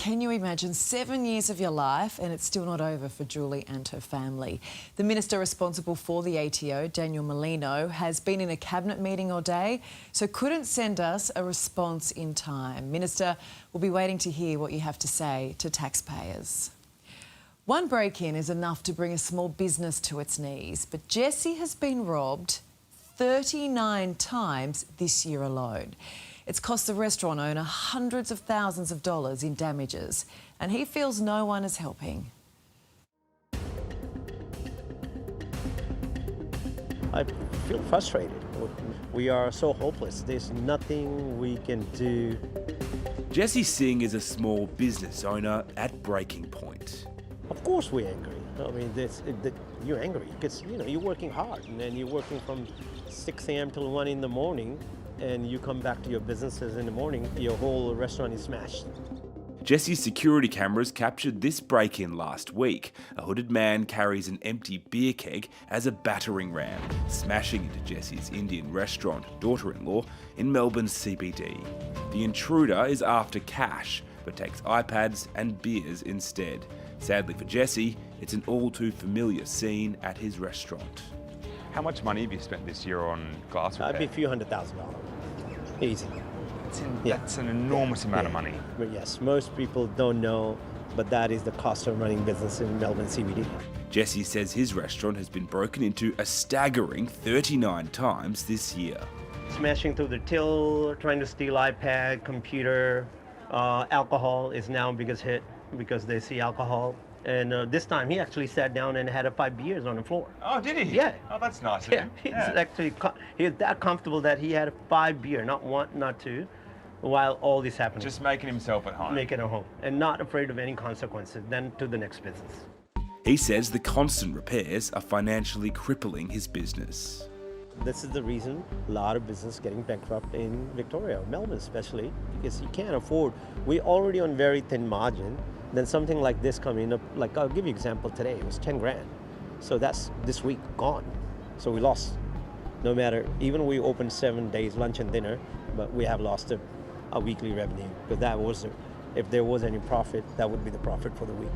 Can you imagine 7 years of your life and it's still not over for Julie and her family? The minister responsible for the ATO, Daniel Molino, has been in a cabinet meeting all day, so couldn't send us a response in time. Minister, we'll be waiting to hear what you have to say to taxpayers. One break-in is enough to bring a small business to its knees, but Jesse has been robbed 39 times this year alone. It's cost the restaurant owner hundreds of thousands of dollars in damages, and he feels no one is helping. I feel frustrated. We are so hopeless. There's nothing we can do. Jesse Singh is a small business owner at breaking point. Of course we're angry. I mean, you're angry because, you're working hard and then you're working from 6 a.m. till 1 in the morning, and you come back to your businesses in the morning, your whole restaurant is smashed. Jesse's security cameras captured this break-in last week. A hooded man carries an empty beer keg as a battering ram, smashing into Jesse's Indian restaurant, Daughter-in-Law, in Melbourne's CBD. The intruder is after cash, but takes iPads and beers instead. Sadly for Jesse, it's an all too familiar scene at his restaurant. How much money have you spent this year on glass repair? It'd be a few $100,000. Easy. That's an enormous amount of money. But yes, most people don't know, but that is the cost of running business in Melbourne CBD. Jesse says his restaurant has been broken into a staggering 39 times this year. Smashing through the till, trying to steal iPad, computer, alcohol is now biggest hit because they see alcohol. And this time he actually sat down and had 5 beers on the floor. Oh, did he? Yeah. Oh, that's nice of Yeah, him. he's actually he's that comfortable that he had 5 beer, not 1, not 2, while all this happened. Just making himself at home. Make it at home and not afraid of any consequences. Then to the next business. He says the constant repairs are financially crippling his business. This is the reason a lot of business getting bankrupt in Victoria, Melbourne especially, because you can't afford. We're already on very thin margin. Then something like this coming up, like I'll give you an example today, it was 10 grand. So that's this week gone. So we lost, no matter, even we opened 7 days, lunch and dinner, but we have lost a weekly revenue because that was, if there was any profit, that would be the profit for the week.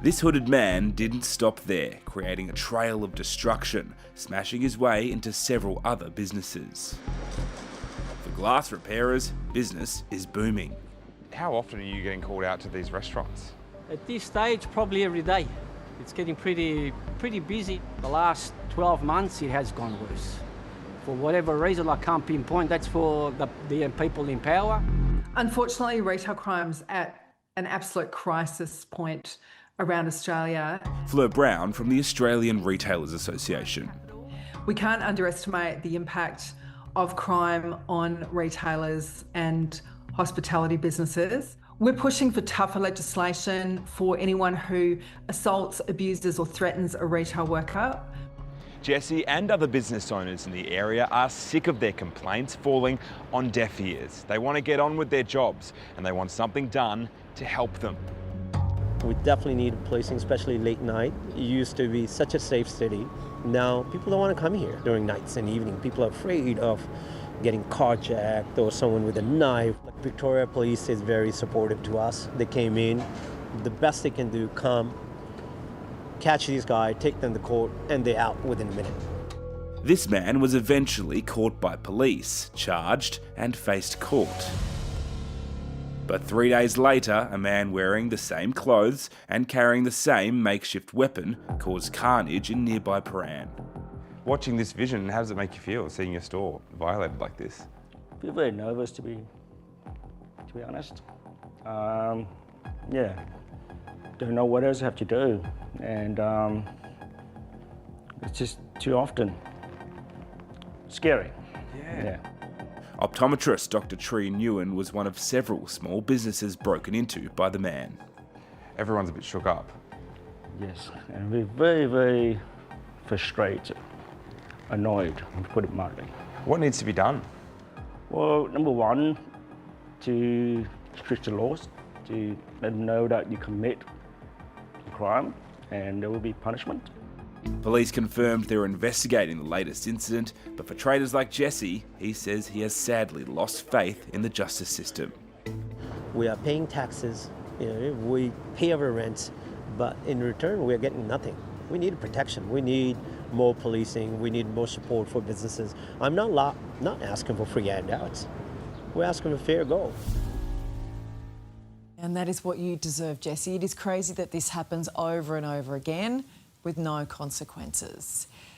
This hooded man didn't stop there, creating a trail of destruction, smashing his way into several other businesses. For glass repairers, business is booming. How often are you getting called out to these restaurants? At this stage, probably every day. It's getting pretty busy. The last 12 months, it has gone worse. For whatever reason, I can't pinpoint. That's for the people in power. Unfortunately, retail crime's at an absolute crisis point around Australia. Fleur Brown from the Australian Retailers Association. We can't underestimate the impact of crime on retailers and hospitality businesses. We're pushing for tougher legislation for anyone who assaults, abuses or threatens a retail worker. Jesse and other business owners in the area are sick of their complaints falling on deaf ears. They want to get on with their jobs and they want something done to help them. We definitely need policing, especially late night. It used to be such a safe city. Now people don't want to come here during nights and evening. People are afraid of getting carjacked or someone with a knife. Victoria Police is very supportive to us. They came in. The best they can do, come, catch these guys, take them to court, and they're out within a minute. This man was eventually caught by police, charged and faced court. But 3 days later, a man wearing the same clothes and carrying the same makeshift weapon caused carnage in nearby Prahran. Watching this vision, how does it make you feel, seeing your store violated like this? I feel very nervous, to be honest. Yeah, don't know what else I have to do, and it's just too often scary. Yeah. Optometrist Dr. Tree Nguyen was one of several small businesses broken into by the man. Everyone's a bit shook up. Yes, and we're very, very frustrated, annoyed, to put it mildly. What needs to be done? Well, number one, to strict the laws, to let them know that you commit a crime and there will be punishment. Police confirmed they're investigating the latest incident, but for traders like Jesse, he says he has sadly lost faith in the justice system. We are paying taxes You know, we pay our rents, but in return, we're getting nothing. We need protection. We need more policing. We need more support for businesses. I'm not asking for free handouts. We're asking for fair go. And that is what you deserve, Jesse. It is crazy that this happens over and over again with no consequences.